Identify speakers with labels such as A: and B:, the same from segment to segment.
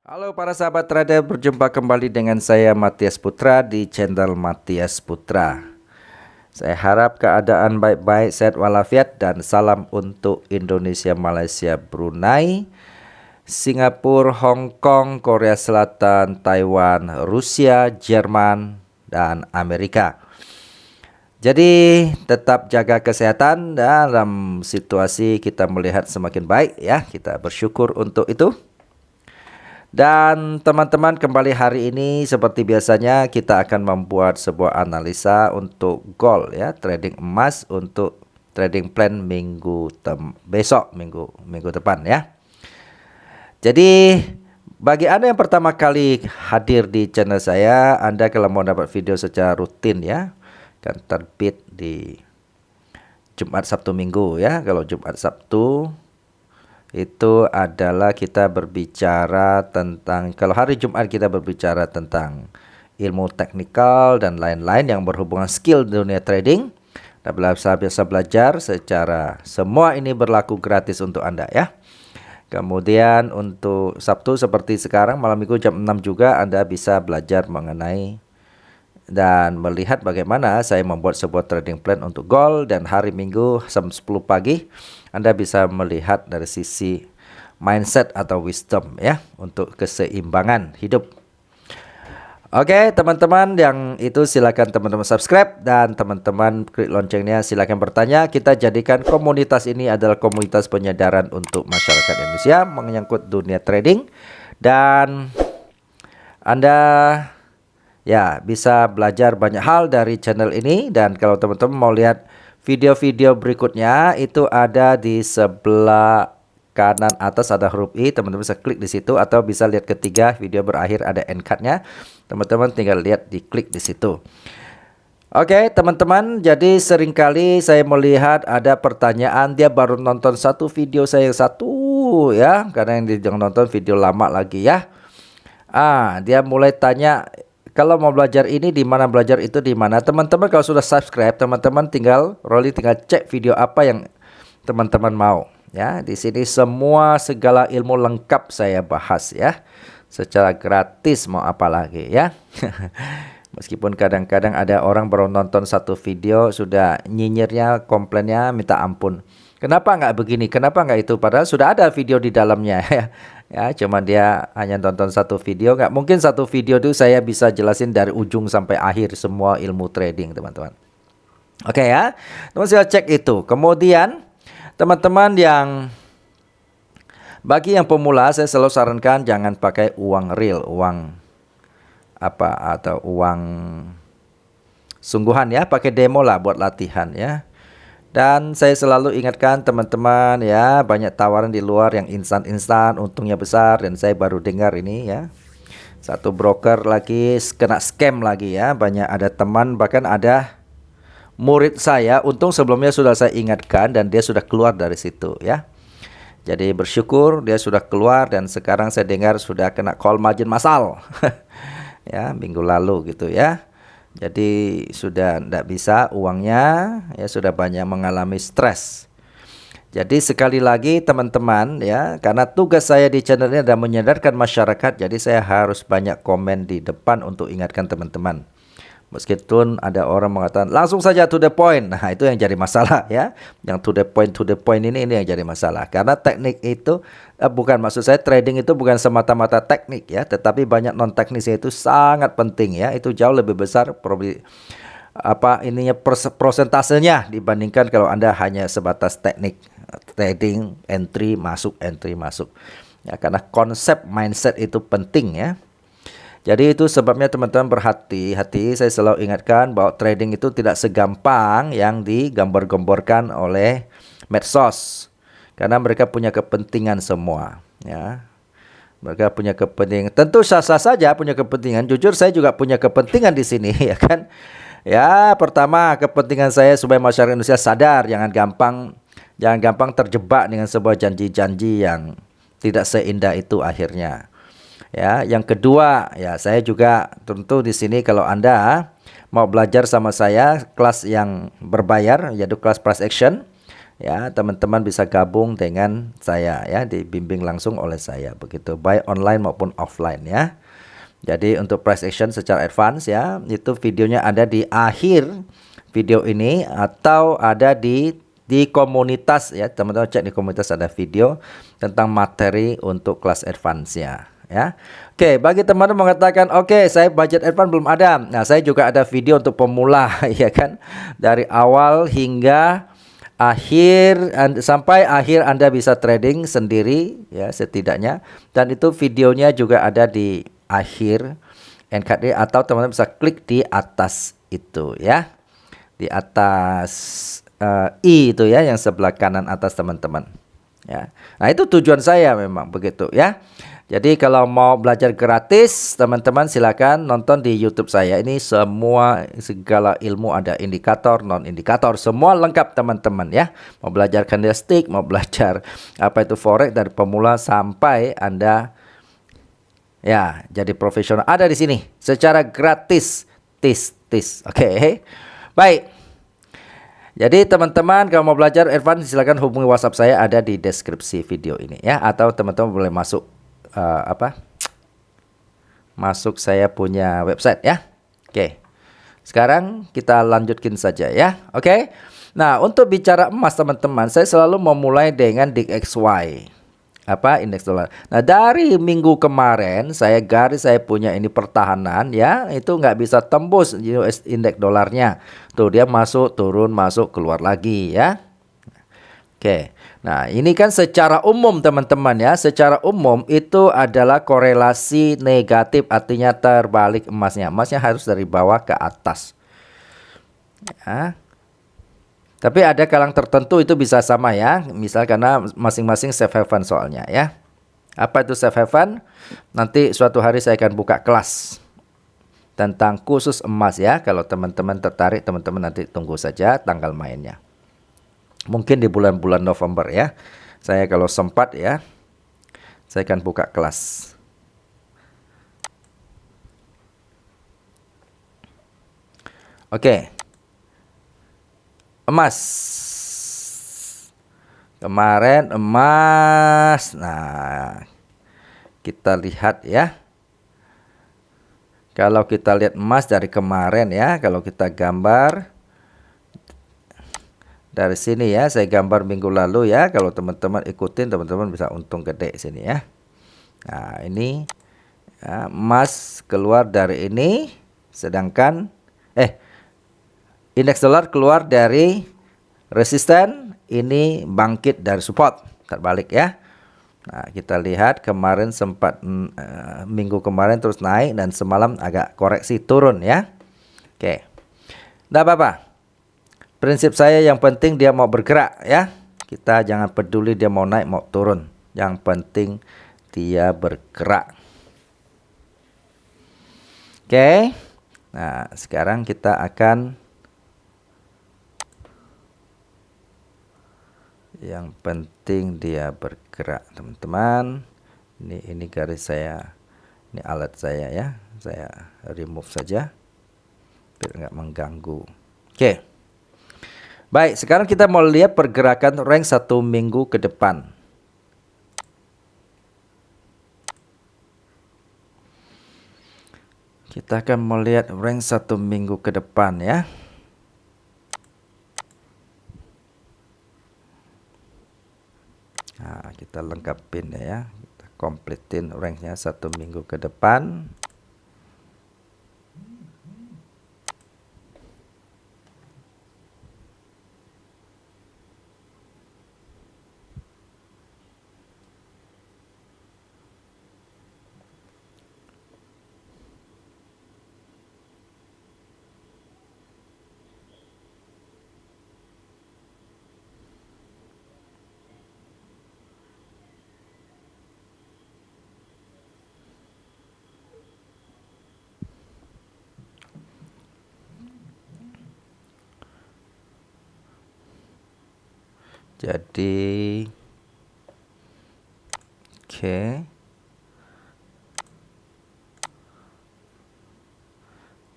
A: Halo para sahabat trader, berjumpa kembali dengan saya Matias Putra di channel Matias Putra. Saya harap keadaan baik-baik, sehat walafiat, dan salam untuk Indonesia, Malaysia, Brunei, Singapura, Hong Kong, Korea Selatan, Taiwan, Rusia, Jerman, dan Amerika. Jadi tetap jaga kesehatan dalam situasi kita melihat semakin baik ya. Kita bersyukur untuk itu. Dan teman-teman, kembali hari ini seperti biasanya kita akan membuat sebuah analisa untuk gold ya, trading emas untuk trading plan besok minggu depan ya. Jadi bagi Anda yang pertama kali hadir di channel saya, Anda kalau mau dapat video secara rutin ya, akan terbit di Jumat, Sabtu, Minggu ya. Kalau Jumat, Sabtu itu adalah kita berbicara tentang, kalau hari Jumat kita berbicara tentang ilmu teknikal dan lain-lain yang berhubungan skill di dunia trading. Dan biasa belajar secara, semua ini berlaku gratis untuk Anda ya. Kemudian untuk Sabtu seperti sekarang malam minggu jam 6 juga Anda bisa belajar mengenai dan melihat bagaimana saya membuat sebuah trading plan untuk gold. Dan hari Minggu jam 10 pagi Anda bisa melihat dari sisi mindset atau wisdom ya, untuk keseimbangan hidup. Oke teman-teman, yang itu silakan teman-teman subscribe dan teman-teman klik loncengnya, silakan bertanya. Kita jadikan komunitas ini adalah komunitas penyadaran untuk masyarakat Indonesia menyangkut dunia trading. Dan Anda ya bisa belajar banyak hal dari channel ini. Dan kalau teman-teman mau lihat video-video berikutnya, itu ada di sebelah kanan atas ada huruf I, teman-teman bisa klik di situ, atau bisa lihat ketiga video berakhir ada end card-nya. Teman-teman tinggal lihat, diklik di situ. Oke teman-teman, jadi seringkali saya melihat ada pertanyaan, dia baru nonton satu video saya yang satu ya, karena yang nonton video lama lagi ya. Dia mulai tanya, kalau mau belajar ini di mana, belajar itu di mana. Teman-teman kalau sudah subscribe, teman-teman tinggal cek video apa yang teman-teman mau ya. Di sini semua segala ilmu lengkap saya bahas ya, secara gratis, mau apa lagi ya. Meskipun kadang-kadang ada orang baru nonton satu video sudah nyinyirnya, komplainnya minta ampun. Kenapa nggak begini? Kenapa nggak itu? Padahal sudah ada video di dalamnya ya. Ya, cuma dia hanya nonton satu video. Nggak mungkin satu video itu saya bisa jelasin dari ujung sampai akhir semua ilmu trading, teman-teman. Oke ya, teman saya cek itu. Kemudian teman-teman bagi yang pemula, saya selalu sarankan jangan pakai uang real, uang atau uang sungguhan ya, pakai demo lah buat latihan ya. Dan saya selalu ingatkan teman-teman ya, banyak tawaran di luar yang instan-instan, untungnya besar. Dan saya baru dengar ini ya, satu broker lagi kena scam lagi ya. Banyak ada teman, bahkan ada murid saya, untung sebelumnya sudah saya ingatkan dan dia sudah keluar dari situ ya. Jadi bersyukur dia sudah keluar, dan sekarang saya dengar sudah kena call margin massal ya, minggu lalu gitu ya. Jadi sudah tidak bisa uangnya ya, sudah banyak mengalami stres. Jadi sekali lagi teman-teman ya, karena tugas saya di channel ini adalah menyadarkan masyarakat, jadi saya harus banyak komen di depan untuk ingatkan teman-teman. Meskipun ada orang mengatakan langsung saja to the point, nah itu yang jadi masalah ya. Yang to the point ini yang jadi masalah. Karena teknik itu bukan, maksud saya trading itu bukan semata-mata teknik ya, tetapi banyak non teknisnya itu sangat penting ya. Itu jauh lebih besar prosentasenya dibandingkan kalau Anda hanya sebatas teknik trading, entry masuk ya, karena konsep mindset itu penting ya. Jadi itu sebabnya teman-teman berhati-hati. Saya selalu ingatkan bahwa trading itu tidak segampang yang digambar-gemborkan oleh medsos. Karena mereka punya kepentingan semua ya. Mereka punya kepentingan. Tentu sah-sah saja punya kepentingan. Jujur saya juga punya kepentingan di sini ya kan. Ya, pertama kepentingan saya supaya masyarakat Indonesia sadar, jangan gampang terjebak dengan sebuah janji-janji yang tidak seindah itu akhirnya. Ya, yang kedua ya, saya juga tentu di sini kalau Anda mau belajar sama saya kelas yang berbayar, yaitu kelas price action ya teman-teman bisa gabung dengan saya ya, dibimbing langsung oleh saya begitu, baik online maupun offline ya. Jadi untuk price action secara advance ya, itu videonya ada di akhir video ini atau ada di komunitas ya, teman-teman cek di komunitas ada video tentang materi untuk kelas advance ya. Oke, bagi teman-teman mengatakan oke, saya budget advance belum ada. Nah, saya juga ada video untuk pemula ya kan. Dari awal hingga akhir sampai akhir Anda bisa trading sendiri ya setidaknya, dan itu videonya juga ada di akhir NKD atau teman-teman bisa klik di atas itu ya. Di atas I itu ya yang sebelah kanan atas teman-teman. Ya. Nah, itu tujuan saya memang begitu ya. Jadi kalau mau belajar gratis, teman-teman silakan nonton di YouTube saya. Ini semua segala ilmu ada, indikator, non indikator, semua lengkap teman-teman ya. Mau belajar candlestick, mau belajar apa itu forex dari pemula sampai Anda ya jadi profesional, ada di sini secara gratis. Oke. Baik. Jadi teman-teman kalau mau belajar advance silakan hubungi WhatsApp saya, ada di deskripsi video ini ya, atau teman-teman boleh masuk masuk saya punya website ya. Oke. Sekarang kita lanjutkan saja ya. Oke. Nah, untuk bicara emas teman-teman, saya selalu memulai dengan DXY. Indeks dolar. Nah, dari minggu kemarin saya punya ini pertahanan ya, itu nggak bisa tembus US indeks dolarnya. Tuh dia masuk, turun, masuk, keluar lagi ya. Oke. Nah, ini kan secara umum teman-teman ya. Secara umum itu adalah korelasi negatif, artinya terbalik emasnya. Emasnya harus dari bawah ke atas. Ya. Tapi ada kalang tertentu itu bisa sama ya. Misal karena masing-masing safe haven soalnya ya. Apa itu safe haven? Nanti suatu hari saya akan buka kelas tentang khusus emas ya. Kalau teman-teman tertarik, teman-teman nanti tunggu saja tanggal mainnya. Mungkin di bulan-bulan November ya. Saya kalau sempat ya, saya akan buka kelas. Oke. Emas. Kemarin emas. Nah, kita lihat ya. Kalau kita lihat emas dari kemarin ya, kalau kita gambar dari sini ya, saya gambar minggu lalu ya. Kalau teman-teman ikutin, teman-teman bisa untung gede sini ya. Nah, ini ya, emas keluar dari ini, sedangkan indeks dolar keluar dari resisten, ini bangkit dari support, terbalik ya. Nah, kita lihat kemarin sempat minggu kemarin terus naik dan semalam agak koreksi turun ya. Oke. Enggak apa-apa. Prinsip saya yang penting dia mau bergerak ya. Kita jangan peduli dia mau naik mau turun. Yang penting dia bergerak. Oke. Nah, sekarang kita akan yang penting dia bergerak, teman-teman. Ini garis saya, ini alat saya ya. Saya remove saja biar nggak mengganggu. Oke. Baik, sekarang kita mau lihat pergerakan rank 1 minggu ke depan. Kita akan melihat rank 1 minggu ke depan ya. Nah, kita lengkapin ya. Kita kompletin ranknya 1 minggu ke depan. Jadi oke.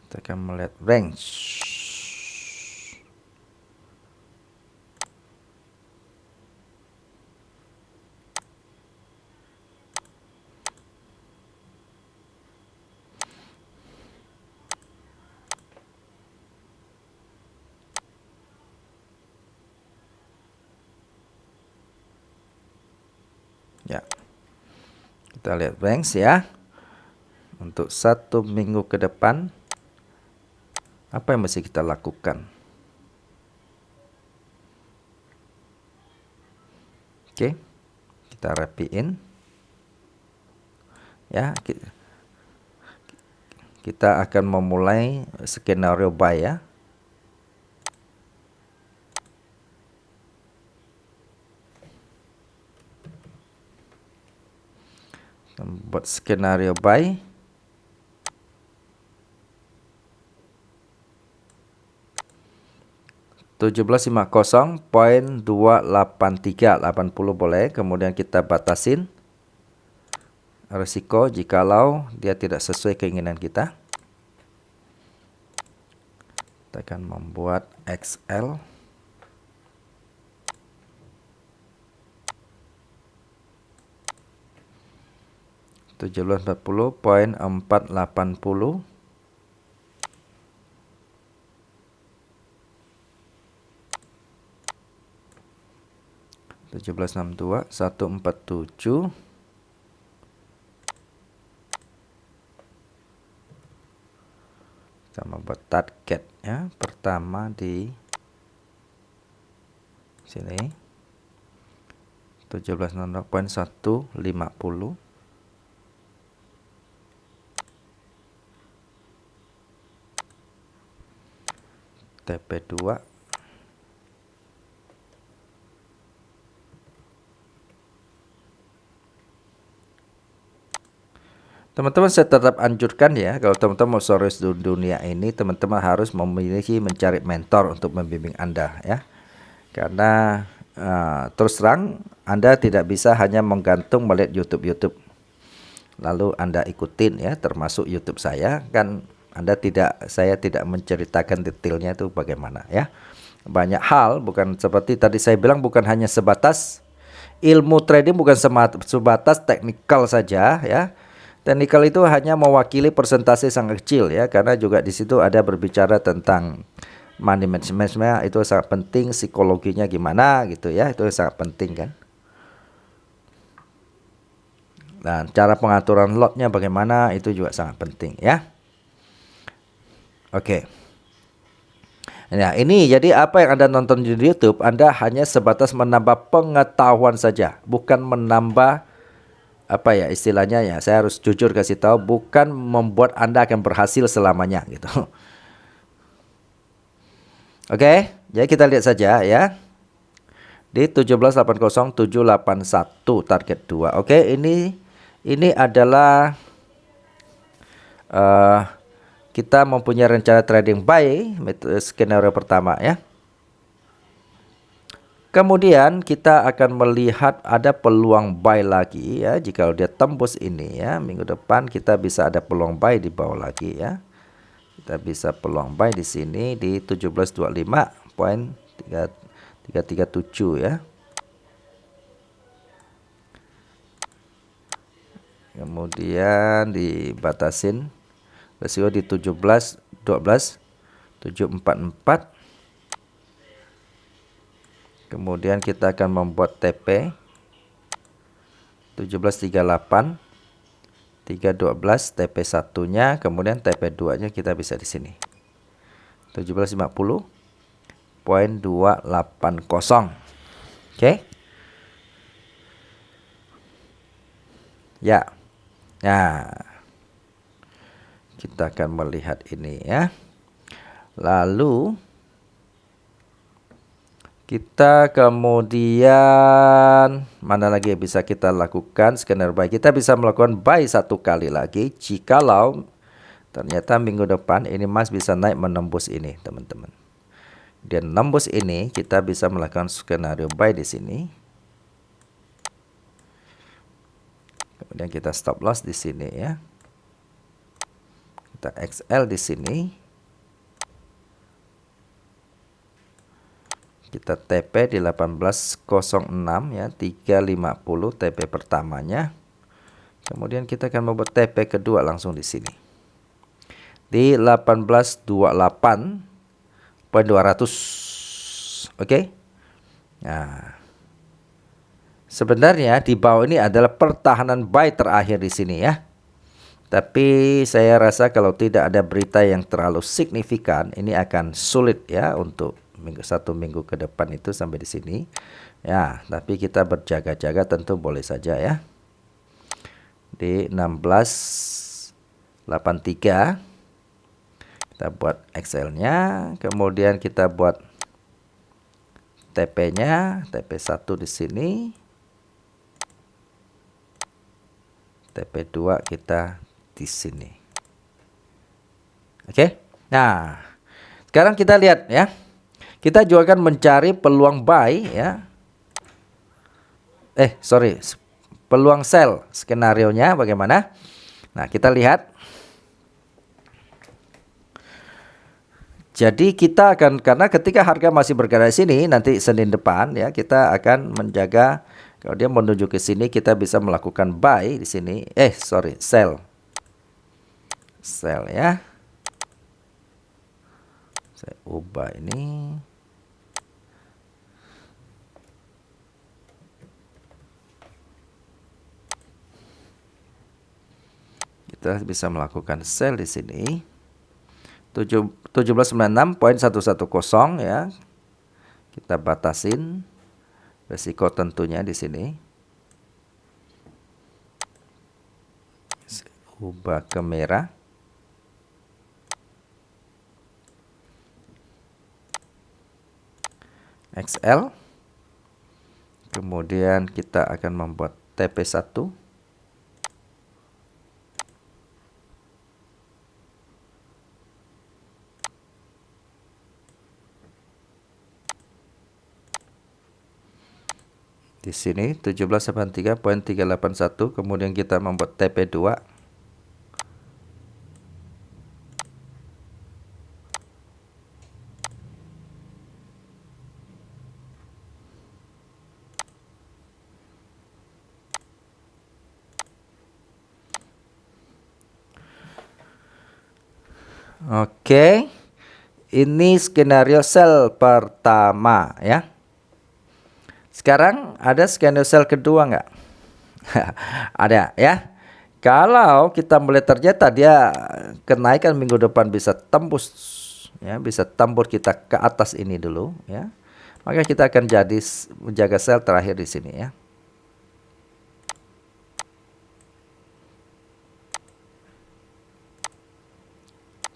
A: Kita akan melihat range. Kita lihat ranks ya. Untuk 1 minggu ke depan, apa yang mesti kita lakukan? Oke, kita rapiin ya. Kita akan memulai skenario buy ya. Buat skenario buy. (17.50.283) 80 boleh. Kemudian kita batasin risiko jikalau dia tidak sesuai keinginan kita. Kita akan membuat XL. (1740.480) (1762.147) kita membuat target ya, pertama di sini 17.150. TP2 teman-teman, saya tetap anjurkan ya, kalau teman-teman mau sukses di dunia ini, teman-teman harus mencari mentor untuk membimbing Anda ya. Karena terus terang Anda tidak bisa hanya menggantung melihat YouTube lalu Anda ikutin ya, termasuk YouTube saya kan. Saya tidak menceritakan detailnya itu bagaimana ya. Banyak hal, bukan seperti tadi saya bilang, bukan hanya sebatas ilmu trading, bukan sebatas teknikal saja ya. Teknikal itu hanya mewakili persentase sangat kecil ya, karena juga di situ ada berbicara tentang money management, itu sangat penting, psikologinya gimana gitu ya, itu sangat penting kan. Dan cara pengaturan lotnya bagaimana, itu juga sangat penting ya. Oke. Nah, ini jadi apa yang Anda nonton di YouTube, Anda hanya sebatas menambah pengetahuan saja, bukan menambah apa ya istilahnya ya, saya harus jujur kasih tahu, bukan membuat Anda akan berhasil selamanya gitu. Oke, jadi kita lihat saja ya. Di 17.80.781 target 2. Oke, ini adalah kita mempunyai rencana trading buy, skenario pertama ya. Kemudian kita akan melihat ada peluang buy lagi ya. Jika dia tembus ini ya, minggu depan kita bisa ada peluang buy di bawah lagi ya. Kita bisa peluang buy di sini di 1725.337 ya. Kemudian dibatasin risiko di 17.12.744. Kemudian kita akan membuat TP 1738 312 TP 1-nya, kemudian TP 2-nya kita bisa di sini 1750.280. Oke. Ya. Nah, kita akan melihat ini ya. Lalu kita kemudian mana lagi yang bisa kita lakukan skenario buy? Kita bisa melakukan buy satu kali lagi jikalau ternyata minggu depan ini Mas bisa naik menembus ini, teman-teman. Dan nembus ini kita bisa melakukan skenario buy di sini. Kemudian kita stop loss di sini ya. Kita XL di sini. Kita TP di 1806 ya, 350 TP pertamanya. Kemudian kita akan membuat TP kedua langsung di sini. Di 1828.200. Oke. Nah, Sebenarnya di bawah ini adalah pertahanan buy terakhir di sini ya. Tapi saya rasa kalau tidak ada berita yang terlalu signifikan, ini akan sulit ya untuk satu minggu ke depan itu sampai di sini. Ya, tapi kita berjaga-jaga tentu boleh saja ya. Di 1683 kita buat Excel-nya, kemudian kita buat TP-nya, TP1 di sini. TP2 kita di sini. Oke. Nah, sekarang kita lihat ya. Kita juga akan mencari peluang buy ya. Peluang sell skenarionya bagaimana? Nah, kita lihat. Jadi kita akan, karena ketika harga masih bergerak di sini nanti Senin depan ya, kita akan menjaga kalau dia menuju ke sini kita bisa melakukan buy di sini. Sell. Sell ya. Saya ubah ini. Kita bisa melakukan sell di sini. 1796.110 ya. Kita batasin resiko tentunya di sini. Ubah ke merah. XL. Kemudian kita akan membuat TP1. Di sini 1783.381, kemudian kita membuat TP2. Oke. Ini skenario sell pertama ya. Sekarang ada skenario sell kedua nggak? Ada ya. Kalau kita melihat ternyata dia kenaikan minggu depan bisa tembus ya, bisa tembus kita ke atas ini dulu ya. Maka kita akan jadi menjaga sell terakhir di sini ya.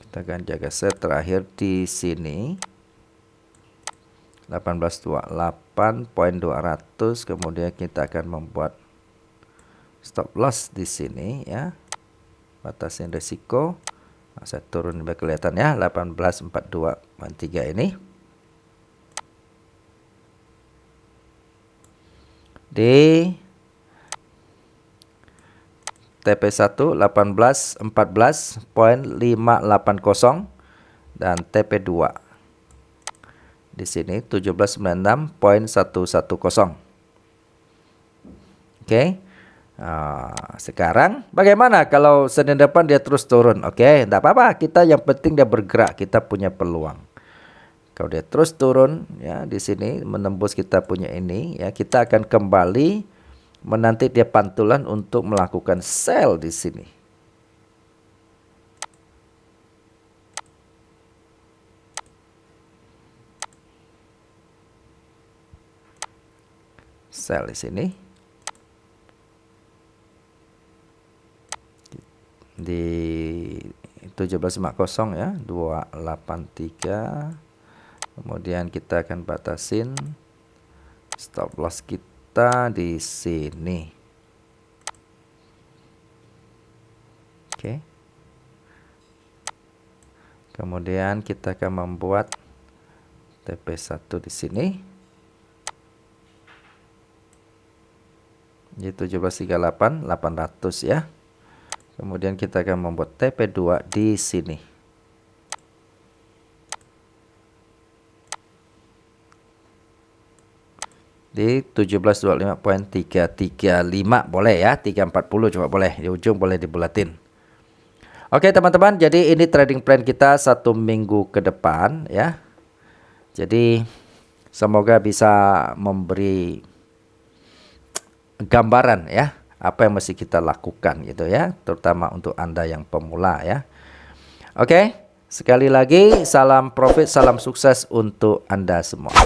A: Kita akan jaga sell terakhir di sini. 1828.200, kemudian kita akan membuat stop loss di sini ya. Batasin risiko. Nah, saya turun biar kelihatan ya, 1842.3 ini. Di TP1 1814.580 dan TP2 di sini 1796.110. Oke. Sekarang bagaimana kalau Senin depan dia terus turun? Oke, enggak apa-apa. Kita yang penting dia bergerak, kita punya peluang. Kalau dia terus turun ya di sini menembus kita punya ini ya, kita akan kembali menanti dia pantulan untuk melakukan sell di sini. Sell di sini. Di 1750 ya, 283. Kemudian kita akan batasin stop loss kita di sini. Oke. Kemudian kita akan membuat TP1 di sini. Di 1738 800 ya. Kemudian kita akan membuat TP2 di sini. Di 1725.335 boleh ya, 340 coba boleh, di ujung boleh dibulatin. Oke teman-teman, jadi ini trading plan kita 1 minggu ke depan ya. Jadi semoga bisa memberi gambaran ya, apa yang mesti kita lakukan gitu ya, terutama untuk Anda yang pemula ya. Oke, sekali lagi salam profit, salam sukses untuk Anda semua.